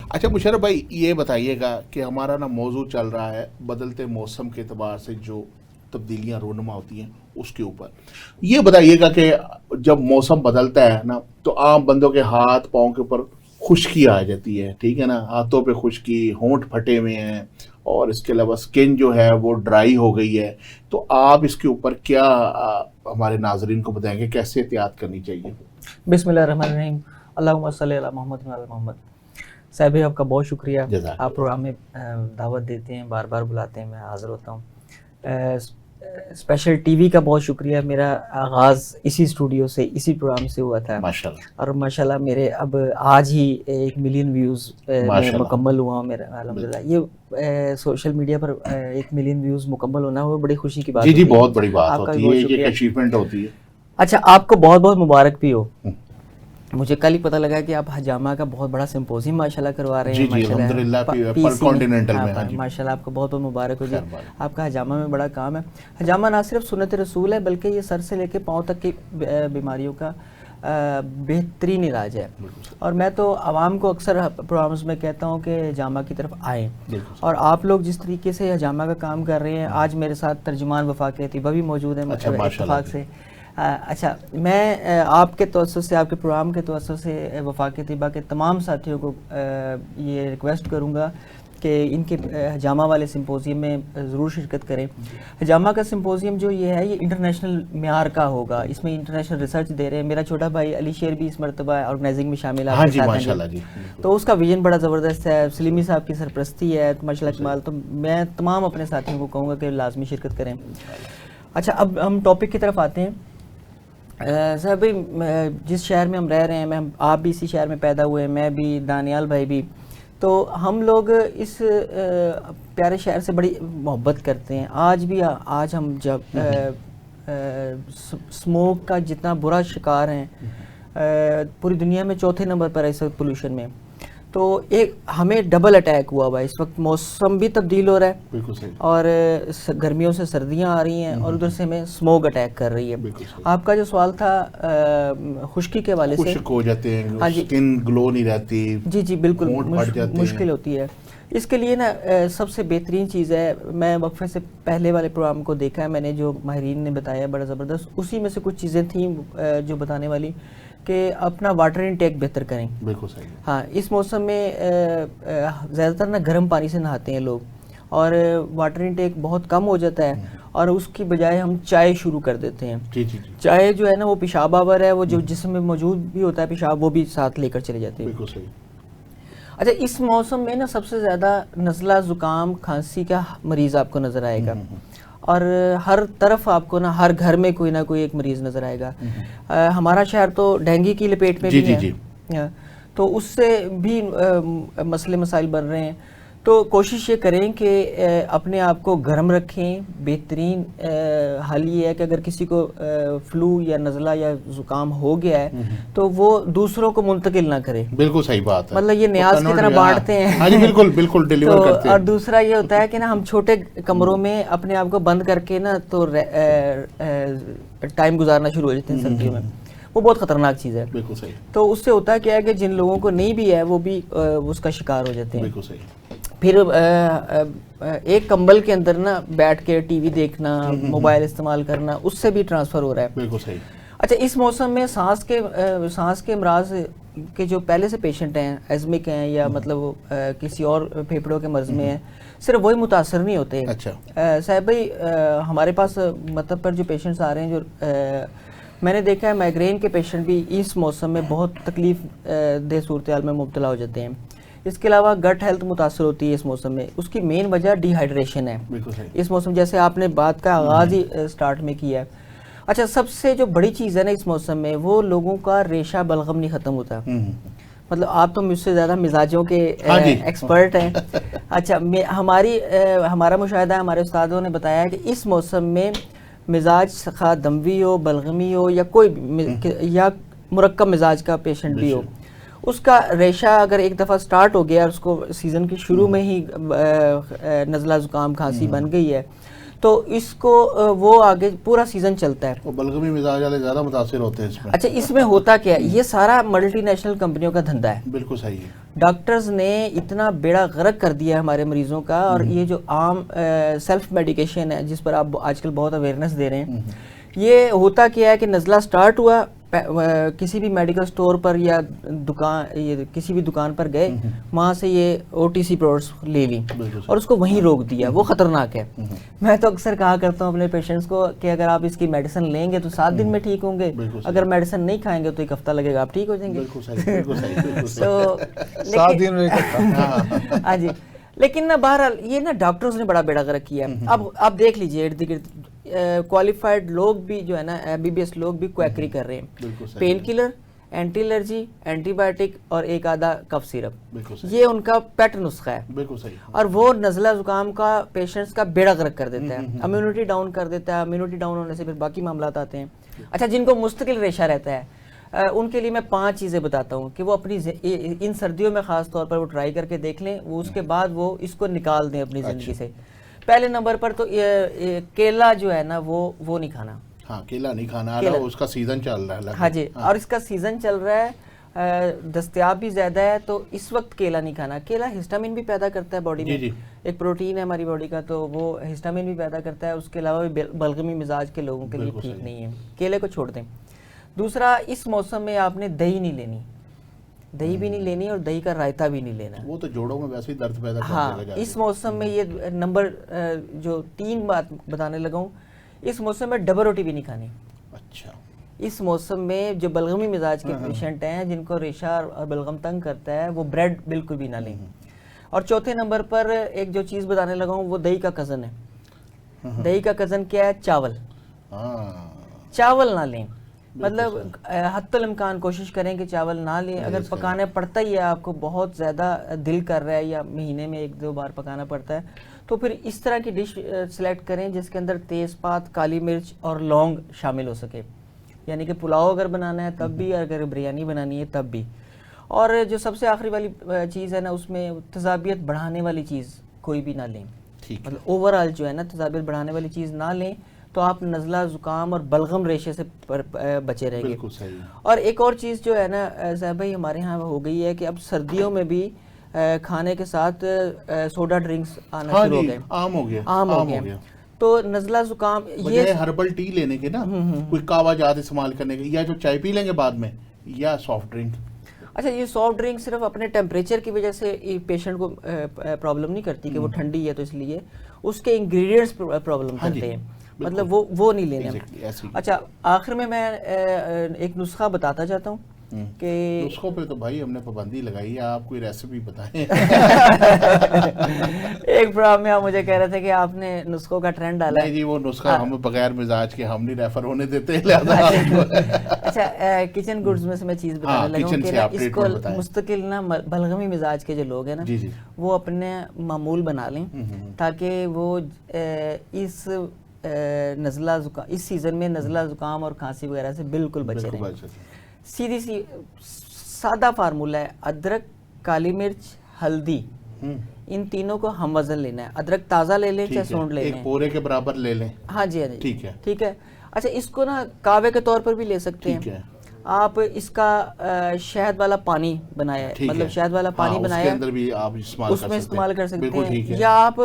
اچھا مشرف بھائی یہ بتائیے گا کہ ہمارا نا موضوع چل رہا ہے بدلتے موسم کے اعتبار سے جو تبدیلیاں رونما ہوتی ہیں اس کے اوپر. یہ بتائیے گا کہ جب موسم بدلتا ہے نا تو عام بندوں کے ہاتھ پاؤں کے اوپر خشکی آ جاتی ہے, ٹھیک ہے نا, ہاتھوں پہ خشکی, ہونٹ پھٹے ہوئے ہیں, اور اس کے علاوہ اسکن جو ہے وہ ڈرائی ہو گئی ہے. تو آپ اس کے اوپر کیا ہمارے ناظرین کو بتائیں گے کیسے احتیاط کرنی چاہیے؟ بسم اللہ الرحمن الرحیم. اللہم صلی علی محمد و علی محمد. صاحب آپ کا بہت شکریہ, آپ پروگرام میں دعوت دیتے ہیں, بار بار بلاتے ہیں, میں حاضر ہوتا ہوں. اسپیشل ٹی وی کا بہت شکریہ. میرا آغاز اسی اسٹوڈیو سے, اسی پروگرام سے ہوا تھا ماشاءاللہ, اور ماشاءاللہ میرے اب آج ہی 1 ملین ویوز میں مکمل ہوا ہوں میرا الحمدللہ. یہ سوشل میڈیا پر 1 ملین ویوز مکمل ہونا وہ بڑی خوشی کی بات جی ہوتی ہے. بہت بڑی بات آپ کا ہوتی بھی ہے, بہت یہ شکریہ. اچیومنٹ ہوتی ہے. اچھا آپ کو بہت بہت مبارک بھی ہو. مجھے کل ہی پتہ لگا کہ آپ حجامہ کا بہت بڑا سمپوزیم ماشاءاللہ کروا رہے ہیں. جی الحمدللہ پر کانٹیننٹل میں. ہاں جی ماشاءاللہ آپ کو بہت بہت مبارک ہو جی. آپ کا حجامہ میں بڑا کام ہے. حجامہ نہ صرف سنت رسول ہے بلکہ یہ سر سے لے کے پاؤں تک کی بیماریوں کا بہترین علاج ہے. اور میں تو عوام کو اکثر پروگرامز میں کہتا ہوں کہ حجامہ کی طرف آئیں, اور آپ لوگ جس طریقے سے حجامہ کا کام کر رہے ہیں, آج میرے ساتھ ترجمان وفاق طیبہ بھی موجود ہیں اتفاق سے. اچھا میں آپ کے توسط سے, آپ کے پروگرام کے توسط سے وفاق طیبہ کے تمام ساتھیوں کو یہ ریکویسٹ کروں گا کہ ان کے حجامہ والے سمپوزیم میں ضرور شرکت کریں. حجامہ کا سمپوزیم جو یہ ہے یہ انٹرنیشنل معیار کا ہوگا, اس میں انٹرنیشنل ریسرچ دے رہے ہیں. میرا چھوٹا بھائی علی شیر بھی اس مرتبہ آرگنائزنگ میں شامل ہے آپ کے ساتھ ہیں, تو اس کا ویژن بڑا زبردست ہے. سلیمی صاحب کی سرپرستی ہے ماشاءاللہ کمال. تو میں تمام اپنے ساتھیوں کو کہوں گا کہ لازمی شرکت کریں. اچھا اب ہم ٹاپک کی طرف آتے ہیں. صاحب بھائی جس شہر میں ہم رہ رہے ہیں, آپ بھی اسی شہر میں پیدا ہوئے ہیں, میں بھی, دانیال بھائی بھی, تو ہم لوگ اس پیارے شہر سے بڑی محبت کرتے ہیں. آج ہم جب اسموک کا جتنا برا شکار ہیں, پوری دنیا میں 4تھے نمبر پر ہے اس وقت پولوشن میں, تو ایک ہمیں ڈبل اٹیک ہوا ہوا ہے. اس وقت موسم بھی تبدیل ہو رہا ہے, بالکل صحیح, اور گرمیوں سے سردیاں آ رہی ہیں, اور ادھر سے ہمیں اسموک اٹیک کر رہی ہے. آپ کا جو سوال تھا خشکی کے حوالے سے, خشک ہو جاتے ہیں, اسکن گلو نہیں رہتی, جی بالکل مشکل ہوتی ہے. اس کے لیے نا سب سے بہترین چیز ہے, میں وقفے سے پہلے والے پروگرام کو دیکھا ہے میں نے, جو ماہرین نے بتایا بڑا زبردست, اسی میں سے کچھ چیزیں تھیں جو بتانے والی کہ اپنا واٹر انٹیک بہتر کریں. بالکل صحیح. ہاں اس موسم میں زیادہ تر نا گرم پانی سے نہاتے ہیں لوگ, اور واٹر انٹیک بہت کم ہو جاتا ہے, اور اس کی بجائے ہم چائے شروع کر دیتے ہیں. چائے جو ہے نا وہ پیشاب آور ہے, وہ جو جسم میں موجود بھی ہوتا ہے پیشاب, وہ بھی ساتھ لے کر چلے جاتے ہیں. بالکل صحیح. اچھا اس موسم میں نا سب سے زیادہ نزلہ, زکام, کھانسی کا مریض آپ کو نظر آئے گا, اور ہر طرف آپ کو نا ہر گھر میں کوئی نہ کوئی ایک مریض نظر آئے گا. ہمارا شہر تو ڈینگی کی لپیٹ میں بھی ہے, تو اس سے بھی مسئلے مسائل بن رہے ہیں. تو کوشش یہ کریں کہ اپنے آپ کو گرم رکھیں. بہترین حل یہ ہے کہ اگر کسی کو فلو یا نزلہ یا زکام ہو گیا ہے تو وہ دوسروں کو منتقل نہ کرے. بالکل صحیح بات ہے, مطلب یہ نیاز کی طرح بانٹتے ہیں. ہاں جی بالکل ڈیلیور کرتے ہیں. اور دوسرا یہ ہوتا ہے کہ نا ہم چھوٹے کمروں میں اپنے آپ کو بند کر کے نا تو ٹائم گزارنا شروع ہو جاتے ہیں سردیوں میں, وہ بہت خطرناک چیز ہے. بالکل صحیح. تو اس سے ہوتا ہے کیا ہے کہ جن لوگوں کو نہیں بھی ہے وہ بھی اس کا شکار ہو جاتے ہیں. بالکل صحیح. پھر ایک کمبل کے اندر نا بیٹھ کے ٹی وی دیکھنا, موبائل استعمال کرنا, اس سے بھی ٹرانسفر ہو رہا ہے. بالکل صحیح. اچھا اس موسم میں سانس کے امراض کے جو پہلے سے پیشنٹ ہیں, ایزمک ہیں یا مطلب کسی اور پھیپھڑوں کے مرض میں ہیں, صرف وہی متاثر نہیں ہوتے. اچھا صاحب بھائی ہمارے پاس مطلب پر جو پیشنٹس آ رہے ہیں, جو میں نے دیکھا ہے مائگرین کے پیشنٹ بھی اس موسم میں بہت تکلیف دہ صورتحال میں مبتلا ہو جاتے ہیں. اس کے علاوہ گٹ ہیلتھ متاثر ہوتی ہے اس موسم میں. اس کی مین وجہ ڈی ہائیڈریشن ہے اس موسم, جیسے آپ نے بات کا آغاز ہی سٹارٹ میں کیا ہے. اچھا سب سے جو بڑی چیز ہے نا اس موسم میں, وہ لوگوں کا ریشہ بلغم نہیں ختم ہوتا. مطلب آپ تو مجھ سے زیادہ مزاجوں کے ایکسپرٹ ہیں. اچھا ہمارا مشاہدہ, ہمارے استادوں نے بتایا ہے کہ اس موسم میں مزاج خواہ دموی ہو, بلغمی ہو, یا کوئی یا مرکب مزاج کا پیشنٹ بھی ہو, اس کا ریشہ اگر ایک دفعہ سٹارٹ ہو گیا, اس کو سیزن کے شروع میں ہی نزلہ زکام کھانسی بن گئی ہے, تو اس کو وہ آگے پورا سیزن چلتا ہے. بلغمی مزاج والے زیادہ متاثر ہوتے ہیں اس میں. اچھا اس میں ہوتا کیا ہے, یہ سارا ملٹی نیشنل کمپنیوں کا دھندا ہے. بالکل صحیح ہے. ڈاکٹرز نے اتنا بیڑا غرق کر دیا ہے ہمارے مریضوں کا, اور یہ جو عام سیلف میڈیکیشن ہے جس پر آپ آج کل بہت اویئرنیس دے رہے ہیں, یہ ہوتا کیا ہے کہ نزلہ سٹارٹ ہوا, کسی بھی میڈیکل سٹور پر یا دکان, کسی بھی دکان پر گئے, وہاں سے یہ او ٹی سی پروڈکٹس لے لی اور اس کو وہیں روک دیا. وہ خطرناک ہے. میں تو اکثر کہا کرتا ہوں اپنے پیشنٹس کو کہ اگر آپ اس کی میڈیسن لیں گے تو 7 دن میں ٹھیک ہوں گے, اگر میڈیسن نہیں کھائیں گے تو 1 ہفتہ لگے گا, آپ ٹھیک ہو جائیں گے. تو 7 دن میں 1 ہفتہ. ہاں جی, لیکن نا بہرحال یہ نا ڈاکٹرز نے بڑا بیڑا غرق کیا ہے. اب آپ دیکھ لیجئے ارد گرد کوالیفائڈ لوگ بھی جو ہے نا MBBS لوگ بھی کویکری کر رہے ہیں. Pain killer, anti allergy, antibiotic اور ایک آدھا کف سیرپ, یہ ان کا پیٹ نسخہ ہے. بالکل صحیح. اور وہ نزلہ زکام کا پیشنٹس کا بیڑا غرق کر دیتا ہے, امیونٹی ڈاؤن کر دیتا ہے. امیونٹی ڈاؤن ہونے سے پھر باقی معاملات آتے ہیں. اچھا جن کو مستقل ریشہ رہتا ہے ان کے لیے میں 5 چیزیں بتاتا ہوں کہ وہ اپنی ان سردیوں میں خاص طور پر وہ ٹرائی کر کے دیکھ لیں, وہ اس کے بعد وہ اس کو نکال دیں اپنی زندگی سے. پہلے نمبر پر تو کیلا جو ہے نا وہ نہیں کھانا. ہاں کیلا نہیں کھانا, اس کا سیزن چل رہا ہے. ہاں جی, اور اس کا سیزن چل رہا ہے, دستیاب بھی زیادہ ہے, تو اس وقت کیلا نہیں کھانا. کیلا ہسٹامین بھی پیدا کرتا ہے باڈی میں, ایک پروٹین ہے ہماری باڈی کا, تو وہ ہسٹامین بھی پیدا کرتا ہے. اس کے علاوہ بھی بلغمی مزاج کے لوگوں کے لیے ٹھیک نہیں ہے. کیلے کو چھوڑ دیں. دوسرا, اس موسم میں آپ نے دہی نہیں لینی, دہی بھی نہیں لینی اور دہی کا رائتہ بھی نہیں لینا. وہ تو جوڑوں میں ویسے ہی درد پیدا کر ہاں, دے گا. اس موسم میں یہ نمبر جو 3 بات بتانے لگا ہوں, اس موسم میں ڈبل روٹی بھی نہیں کھانی. اچھا. اس موسم میں جو بلغمی مزاج کے پیشنٹ ہیں جن کو ریشہ اور بلغم تنگ کرتا ہے, وہ بریڈ بالکل بھی نہ لیں. اور چوتھے نمبر پر ایک جو چیز بتانے لگا ہوں وہ دہی کا کزن ہے. دہی کا کزن کیا ہے؟ چاول. چاول نہ لیں, مطلب حتی الامکان کوشش کریں کہ چاول نہ لیں. اگر پکانا پڑتا ہی ہے, آپ کو بہت زیادہ دل کر رہا ہے یا مہینے میں 1-2 بار پکانا پڑتا ہے, تو پھر اس طرح کی ڈش سلیکٹ کریں جس کے اندر تیز پات, کالی مرچ اور لونگ شامل ہو سکے. یعنی کہ پلاؤ اگر بنانا ہے تب بھی, اگر بریانی بنانی ہے تب بھی. اور جو سب سے آخری والی چیز ہے نا, اس میں تیزابیت بڑھانے والی چیز کوئی بھی نہ لیں. مطلب اوورآل جو ہے نا تیزابیت بڑھانے والی چیز نہ لیں, تو آپ نزلہ زکام اور بلغم ریشے سے بچے رہیں گے. اور ایک اور چیز جو ہے نا صاحب بھائی ہمارے ہاں ہو گئی ہے کہ اب سردیوں میں بھی کھانے کے ساتھ سوڈا ڈرنکس آنا شروع ہو گئے, عام ہو گئے. تو نزلہ زکام یہ ہربل ٹی لینے کے نا, کوئی کہوا جات استعمال کرنے کے, یا جو چائے پی لیں گے بعد میں, یا سافٹ ڈرنک. اچھا, یہ سافٹ ڈرنک صرف اپنے ٹیمپریچر کی وجہ سے پیشنٹ کو پرابلم نہیں کرتی کہ وہ ٹھنڈی ہے تو اس لیے, اس کے انگریڈینٹس پرابلم کرتے ہیں, مطلب وہ نہیں لینے. اچھا, آخر میں ایک نسخہ بتاتا جاتا ہوں کہ نسخوں پہ تو بھائی ہم نے پابندی لگائی ہے, آپ کوئی ریسیپی بتائیں. ایک پروگرام میں آپ مجھے کہہ رہے تھے کہ آپ نے نسخوں کا ٹرینڈ ڈالا. نہیں جی, وہ نسخہ ہم بغیر مزاج کے ہم نہیں ریفر ہونے دیتے. اچھا, کچن گڈز میں سے میں چیز بتانے لگا ہوں کہ اس کو مستقل نا بلغمی مزاج کے جو لوگ ہیں نا, وہ اپنے معمول بنا لیں تاکہ وہ اس نزلہ زکام, اس سیزن میں نزلہ زکام اور کھانسی وغیرہ سے بالکل بچے رہیں. سیدھی سی سادہ فارمولہ ہے, ادرک, کالی مرچ, ہلدی, ان تینوں کو ہم وزن لینا ہے. ادرک تازہ لے لیں چاہے سونڈ لے لیں, ایک پورے کے برابر لے لیں. ہاں جی, ہاں جی, ٹھیک ہے. اچھا, اس کو نا کعوے کے طور پر بھی لے سکتے ہیں آپ. اس کا شہد والا پانی بنایا ہے, مطلب شہد والا پانی بنایا ہے, اس میں استعمال کر سکتے ہیں. یا آپ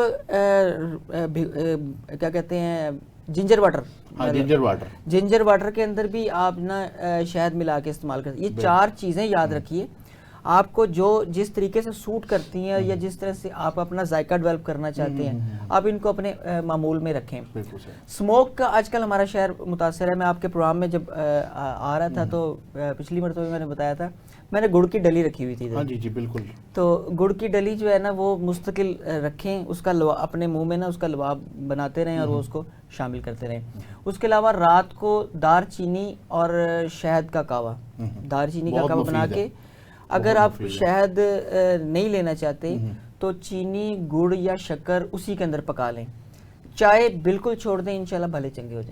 کیا کہتے ہیں, جنجر واٹر, جنجر واٹر کے اندر بھی آپ نا شہد ملا کے استعمال کرتے ہیں. یہ 4 چیزیں یاد رکھیے, آپ کو جو جس طریقے سے سوٹ کرتی ہیں یا جس طرح سے آپ اپنا ذائقہ ڈیولپ کرنا چاہتے ہیں, آپ ان کو اپنے معمول میں رکھیں. سموک کا آج کل ہمارا شہر متاثر ہے. میں آپ کے پروگرام میں جب آ رہا تھا تو پچھلی مرتبہ میں نے بتایا تھا, میں نے گڑ کی ڈلی رکھی ہوئی تھی. ہاں جی بالکل. تو گڑ کی ڈلی جو ہے نا وہ مستقل رکھیں, اس کا اپنے منہ میں نا اس کا لعاب بناتے رہیں اور وہ اس کو شامل کرتے رہیں. اس کے علاوہ رات کو دار چینی اور شہد کا کعوہ, دار چینی کا کعوہ بنا کے, اگر آپ شہد نہیں لینا چاہتے تو چینی, گڑ یا شکر اسی کے اندر پکا لیں. چائے بالکل چھوڑ دیں, انشاءاللہ بھلے چنگے ہو جائیں.